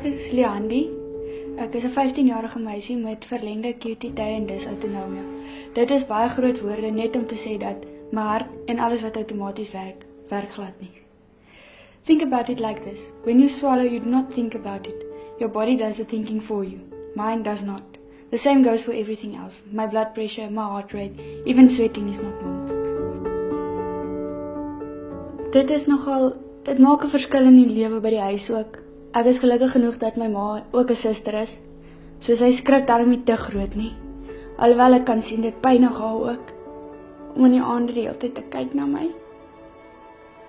Ek is Liandi. Ek is 'n 15-jarige meisie met verlengde QTT en dysautonomie. Dit is baie groot woorde net om te sê dat my hart en alles wat outomaties werk glad nie. Think about it like this. When you swallow, you do not think about it. Your body does the thinking for you. Mine does not. The same goes for everything else. My blood pressure, my heart rate, even sweating is not normal. Dit maak 'n verskil in die lewe by die huis ook. Ek is gelukkig genoeg dat my ma ook 'n suster is. So sy skrik daarom nie te groot nie. Alhoewel ek kan sien dit pynig haar ook. Om in die aande die hele tyd te kyk na my.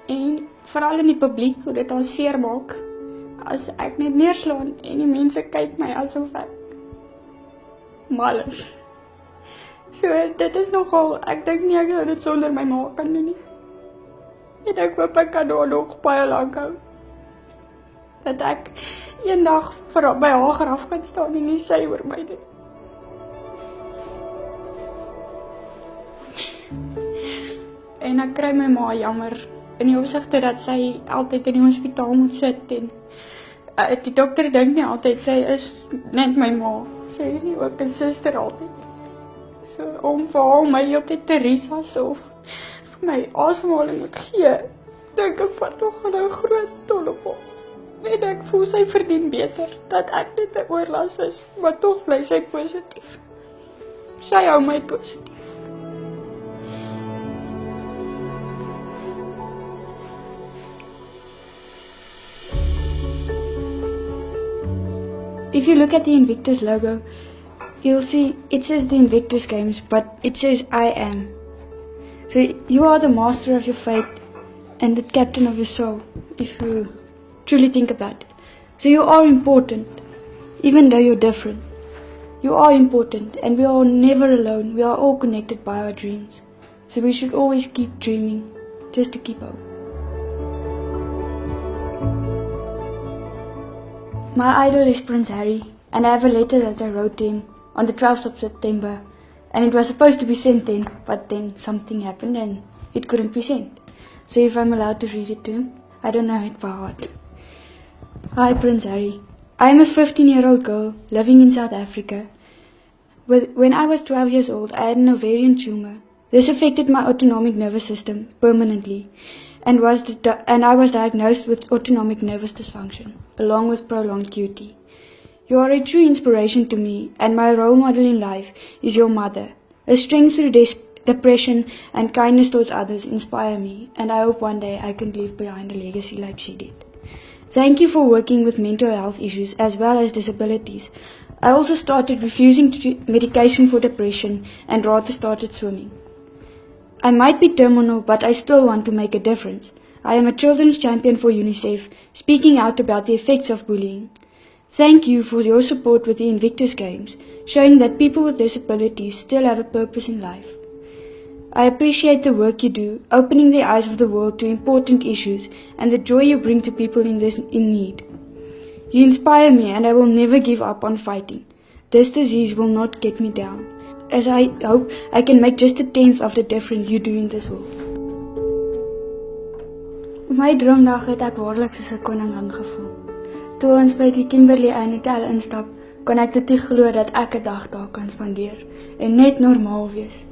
En veral in die publiek hoe dit haar seer maak. As ek net neerslaan en die mense kyk my asof ek mal is. So dit is nogal, ek dink nie ek sou dit sonder my ma kan doen nie. En ek hoop ek kan daar nog baie lank hou. Dat ek eendag by haar graf kan staan en nie sy oor my doen. En ek kry my ma jammer in die opsigte dat sy altyd in die hospitaal moet sit en die dokter dink nie altyd sy is net my ma. Sy is nie ook 'n suster altyd. So om vir haar my altyd te risas of vir my asemhaling moet gee, dink ek vat tog 'n groot tol op haar. En ek voel sy verdien beter, dat ek net 'n oorlas is, maar tog bly sy positief. Sy hou my positief. If you look at the Invictus logo, you'll see it says the Invictus Games, but it says I am. So you are the master of your fate and the captain of your soul, if you truly think about it. So you are important, even though you're different. You are important, and we are never alone. We are all connected by our dreams. So we should always keep dreaming, just to keep hope. My idol is Prince Harry, and I have a letter that I wrote to him on the 12th of September, and it was supposed to be sent then, but then something happened and it couldn't be sent. So if I'm allowed to read it to him, I don't know it by heart. Hi Prince Harry, I am a 15-year-old girl living in South Africa. When I was 12 years old, I had an ovarian tumor. This affected my autonomic nervous system permanently, and I was diagnosed with autonomic nervous dysfunction, along with prolonged QT. You are a true inspiration to me, and my role model in life is your mother. A strength through depression and kindness towards others inspire me, and I hope one day I can leave behind a legacy like she did. Thank you for working with mental health issues as well as disabilities. I also started refusing medication for depression and rather started swimming. I might be terminal, but I still want to make a difference. I am a children's champion for UNICEF, speaking out about the effects of bullying. Thank you for your support with the Invictus Games, showing that people with disabilities still have a purpose in life. I appreciate the work you do, opening the eyes of the world to important issues and the joy you bring to people in need. You inspire me, and I will never give up on fighting. This disease will not get me down, as I hope I can make just a 10th of the difference you do in this world. Op my droomdag het ek waarlik soos 'n koningin gevoel. Toe ons by die Kimberley Hotel instap, kon ek dit nie glo dat ek 'n dag daar kan spandeer en net normaal wees.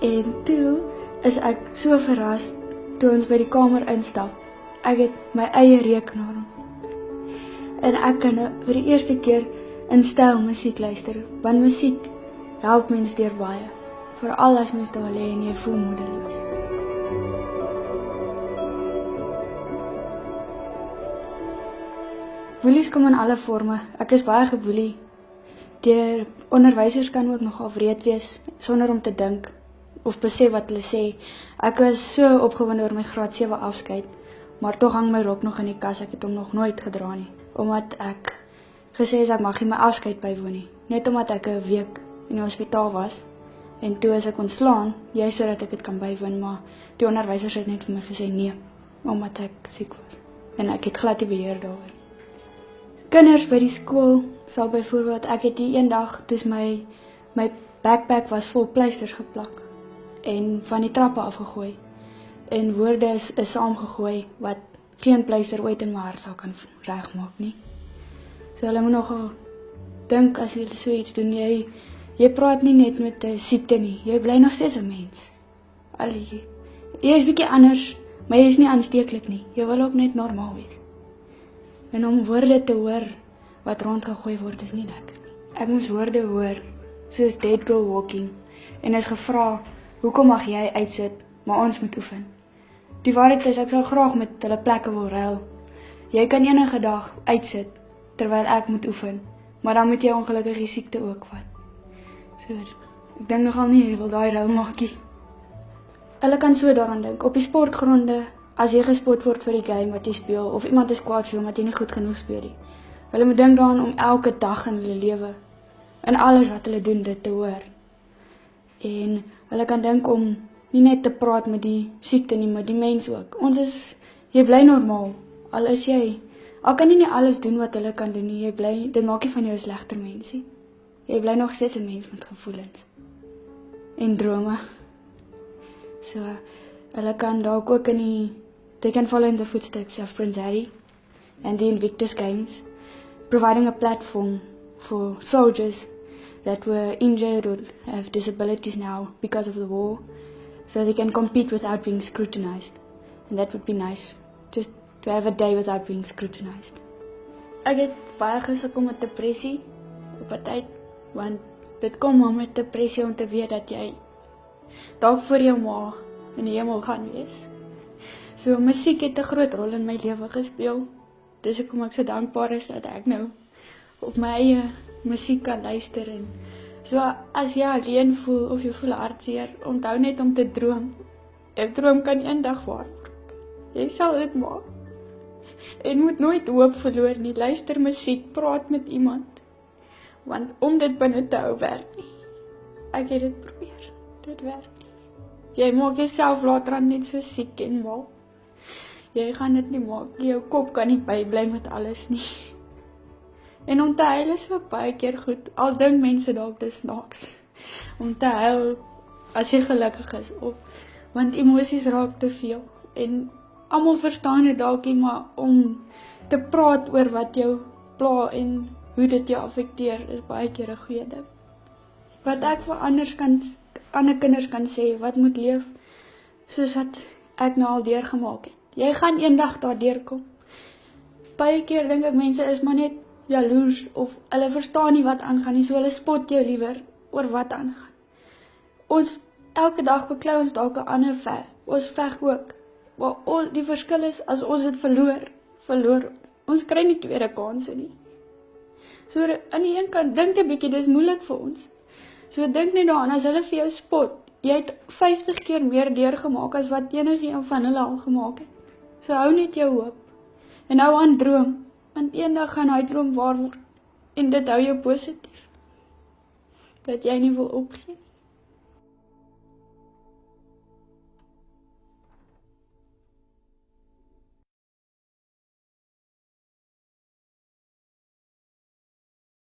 En toe is ek so verras toe ons by die kamer instap. Ek het my eie rekenaar. En ek kan vir die eerste keer in styl musiek luister, want musiek help mens deur baie, veral as mens daar lê en jy voel moedeloos. Boelies kom in alle forme. Ek is baie geboelie. Deur onderwysers kan ook nogal wreed wees sonder om te dink of besef wat hulle sê. Ek was so opgewonde oor my graad 7 afskeid, maar tog hang my rok nog in die kas. Ek het hom nog nooit gedra nie, omdat ek gesê is ek mag nie my afskeid bywoon nie, net omdat ek 'n week in die hospitaal was. En toe is ek ontslaan, juist sodat ek dit kan bywoon, maar die onderwysers het net vir my gesê nee, omdat ek siek was. En ek het glad nie beheer daaroor. Kinders by die skool sal byvoorbeeld, ek het die een dag, toe my backpack was vol pleisters geplak en van die trappe afgegooi. En woorde is saamgegooi wat geen pleister ooit in my hart sal kan regmaak nie. So hulle moet nogal dink as jy so iets doen, jy praat nie net met 'n siekte nie, jy bly nog steeds 'n mens. Jy is bietjie anders, maar jy is nie aansteeklik nie, jy wil ook net normaal wees. En om woorde te hoor wat rondgegooi word is nie lekker nie. Ek moes woorde hoor, soos dead girl walking, en is gevra, hoekom mag jy uitsit, maar ons moet oefen. Die waarheid is, ek sal graag met hulle plekke wil ruil. Jy kan enige dag uitsit, terwyl ek moet oefen, maar dan moet jy ongelukkig die siekte ook vat. So, ek dink nogal nie, jy wil daai ruil maak nie. Hulle kan so daaraan dink, op die sportgronde, as jy gespot word vir die game wat jy speel, of iemand is kwaad vir omdat jy nie goed genoeg speel nie. Hulle moet dink daaraan om elke dag in hulle lewe, in alles wat hulle doen, dit te hoor. En hulle kan dink om nie net te praat met die siekte nie, maar die mens ook. Jy bly normaal, al kan jy nie alles doen wat hulle kan doen nie, dit maak nie van jou 'n slegter mens nie. Jy bly nog steeds 'n mens met gevoelens en drome. So, hulle kan dalk ook they can follow in the footsteps of Prince Harry and the Invictus Games, providing a platform for soldiers that were injured or have disabilities now because of the war, so they can compete without being scrutinized. And that would be nice, just to have a day without being scrutinized. Ek het baie gesukkel met depressie op 'n tyd, want dit kom maar met depressie om te weet dat jy dalk voor jou ma in die hemel gaan wees. So musiek het 'n groot rol in my lewe gespeel. Dis hoekom ek so dankbaar is dat ek nou op my eie musiek kan luister. En so as jy alleen voel of jy voel hartseer, onthou net om te droom. 'n Droom kan eendag waar word. Jy sal dit maak. En moet nooit hoop verloor nie. Luister musiek, praat met iemand. Want om dit binne te hou werk nie. Ek het dit probeer. Dit werk nie. Jy maak jouself later net so siek en mal. Jy gaan dit nie maak. Jou kop kan nie bybly met alles nie. En om te huil is ook baie keer goed. Al dink mense dalk dis snaaks. Om te huil as jy gelukkig is. Want emosies raak te veel. En almal verstaan dit dalk nie, maar om te praat oor wat jou pla en hoe dit jou affekteer is baie keer 'n goeie ding. Wat ek vir ander kinders kan sê, wat moet leef, soos wat ek nou al deurgemaak het. Jy gaan eendag daar deurkom. Baie keer dink ek mense is maar net jaloers, of hulle verstaan nie wat aangaan nie, so hulle spot jou liewer oor wat aangaan. Ons, elke dag beklou ons dalk 'n ander veg, ons veg ook. Maar die verskil is, as ons dit verloor ons kry nie tweede kanse nie. So aan die een kant, dink 'n bietjie, dis moeilik vir ons. So dink net daaraan, as hulle vir jou spot, jy het 50 keer meer deurgemaak as wat enigiemand van hulle al gemaak het. So hou net jou hoop, en hou aan droom, want eendag gaan hy droom waar word, en dit hou jou positief, dat jy nie wil opgee.